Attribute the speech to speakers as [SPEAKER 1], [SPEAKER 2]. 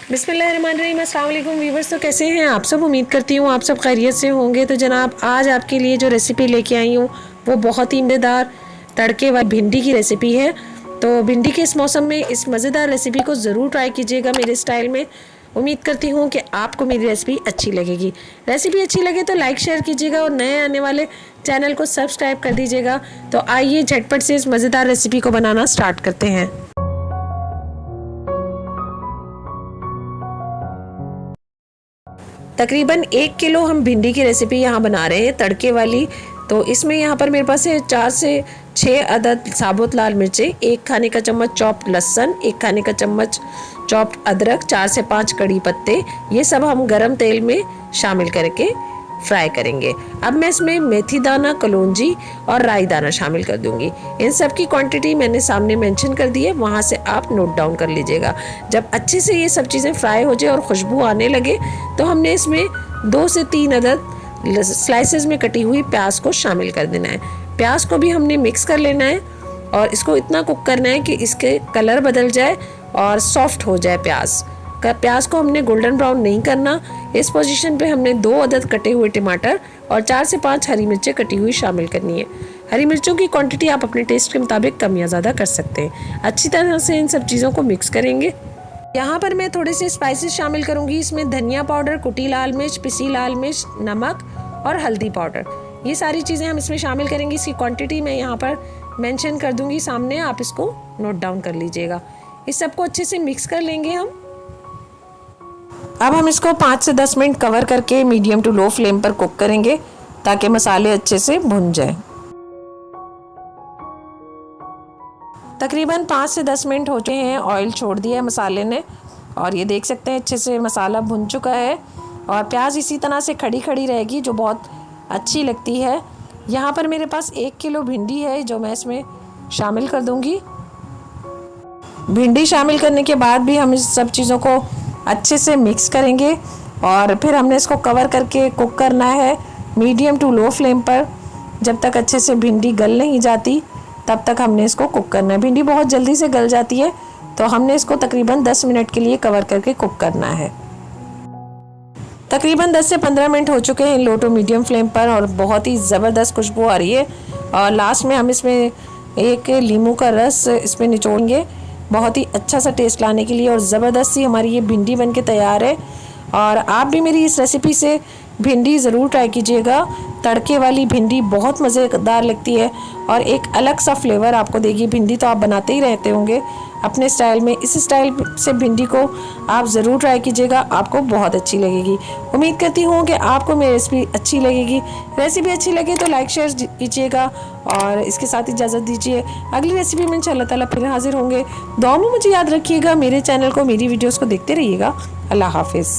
[SPEAKER 1] बिस्मिल्लाहिर्रहमानिर्रहीम। अस्सलाम वालेकुम व्यूवर्स। तो कैसे हैं आप सब? उम्मीद करती हूँ आप सब खैरियत से होंगे। तो जनाब, आज आपके लिए जो रेसिपी लेके आई हूँ वो बहुत ही मज़ेदार तड़के वाली भिंडी की रेसिपी है। तो भिंडी के इस मौसम में इस मज़ेदार रेसिपी को ज़रूर ट्राई कीजिएगा मेरे स्टाइल में। उम्मीद करती हूँ कि आपको मेरी रेसिपी अच्छी लगेगी। रेसिपी अच्छी लगे तो लाइक शेयर कीजिएगा और नए आने वाले चैनल को सब्सक्राइब कर दीजिएगा। तो आइए झटपट से इस मज़ेदार रेसिपी को बनाना स्टार्ट करते हैं। तकरीबन 1 किलो हम भिंडी की रेसिपी यहाँ बना रहे हैं तड़के वाली। तो इसमें यहाँ पर मेरे पास है 4 से 6 अदद साबुत लाल मिर्चें, 1 खाने का चम्मच चॉप्ड लहसुन, 1 खाने का चम्मच चॉप्ड अदरक, 4 से 5 कड़ी पत्ते। ये सब हम गरम तेल में शामिल करके फ्राई करेंगे। अब मैं इसमें मेथी दाना, कलौंजी और राई दाना शामिल कर दूंगी। इन सब की क्वांटिटी मैंने सामने मेंशन कर दी है, वहाँ से आप नोट डाउन कर लीजिएगा। जब अच्छे से ये सब चीज़ें फ्राई हो जाए और खुशबू आने लगे तो हमने इसमें 2 से 3 अदद स्लाइसेस में कटी हुई प्याज को शामिल कर देना है। प्याज को भी हमने मिक्स कर लेना है और इसको इतना कुक करना है कि इसके कलर बदल जाए और सॉफ्ट हो जाए। प्याज को हमने गोल्डन ब्राउन नहीं करना। इस पोजीशन पे हमने 2 अदद कटे हुए टमाटर और 4 से 5 हरी मिर्चें कटी हुई शामिल करनी है। हरी मिर्चों की क्वांटिटी आप अपने टेस्ट के मुताबिक कम या ज़्यादा कर सकते हैं। अच्छी तरह से इन सब चीज़ों को मिक्स करेंगे। यहाँ पर मैं थोड़े से स्पाइसेस शामिल करूँगी। इसमें धनिया पाउडर, कुटी लाल मिर्च, पिसी लाल मिर्च, नमक और हल्दी पाउडर, ये सारी चीज़ें हम इसमें शामिल करेंगे। इसकी क्वांटिटी मैं यहाँ पर मेंशन कर दूँगी सामने, आप इसको नोट डाउन कर लीजिएगा। इस सबको अच्छे से मिक्स कर लेंगे हम। अब हम इसको 5 से 10 मिनट कवर करके मीडियम टू लो फ्लेम पर कुक करेंगे ताकि मसाले अच्छे से भुन जाएं। तकरीबन 5 से 10 मिनट हो चुके हैं, ऑयल छोड़ दिया है मसाले ने और ये देख सकते हैं अच्छे से मसाला भुन चुका है और प्याज इसी तरह से खड़ी खड़ी रहेगी जो बहुत अच्छी लगती है। यहाँ पर मेरे पास 1 किलो भिंडी है जो मैं इसमें शामिल कर दूँगी। भिंडी शामिल करने के बाद भी हम इस सब चीज़ों को अच्छे से मिक्स करेंगे और फिर हमने इसको कवर करके कुक करना है मीडियम टू लो फ्लेम पर। जब तक अच्छे से भिंडी गल नहीं जाती तब तक हमने इसको कुक करना है। भिंडी बहुत जल्दी से गल जाती है तो हमने इसको तकरीबन 10 मिनट के लिए कवर करके कुक करना है। तकरीबन 10 से 15 मिनट हो चुके हैं लो टू मीडियम फ्लेम पर और बहुत ही ज़बरदस्त खुशबू आ रही है। और लास्ट में हम इसमें एक नींबू का रस इसमें निचोड़ेंगे बहुत ही अच्छा सा टेस्ट लाने के लिए। और ज़बरदस्त सी हमारी ये भिंडी बनके तैयार है। और आप भी मेरी इस रेसिपी से भिंडी ज़रूर ट्राई कीजिएगा। तड़के वाली भिंडी बहुत मज़ेदार लगती है और एक अलग सा फ्लेवर आपको देगी। भिंडी तो आप बनाते ही रहते होंगे अपने स्टाइल में, इस स्टाइल से भिंडी को आप ज़रूर ट्राई कीजिएगा, आपको बहुत अच्छी लगेगी। उम्मीद करती हूँ कि आपको मेरी रेसिपी अच्छी लगेगी। रेसिपी अच्छी लगे तो लाइक शेयर कीजिएगा और इसके साथ इजाज़त दीजिए। अगली रेसिपी में इंशाअल्लाह ताला फिर हाजिर होंगे। दुआ में मुझे याद रखिएगा, मेरे चैनल को, मेरी वीडियोज़ को देखते रहिएगा। अल्लाह हाफिज़।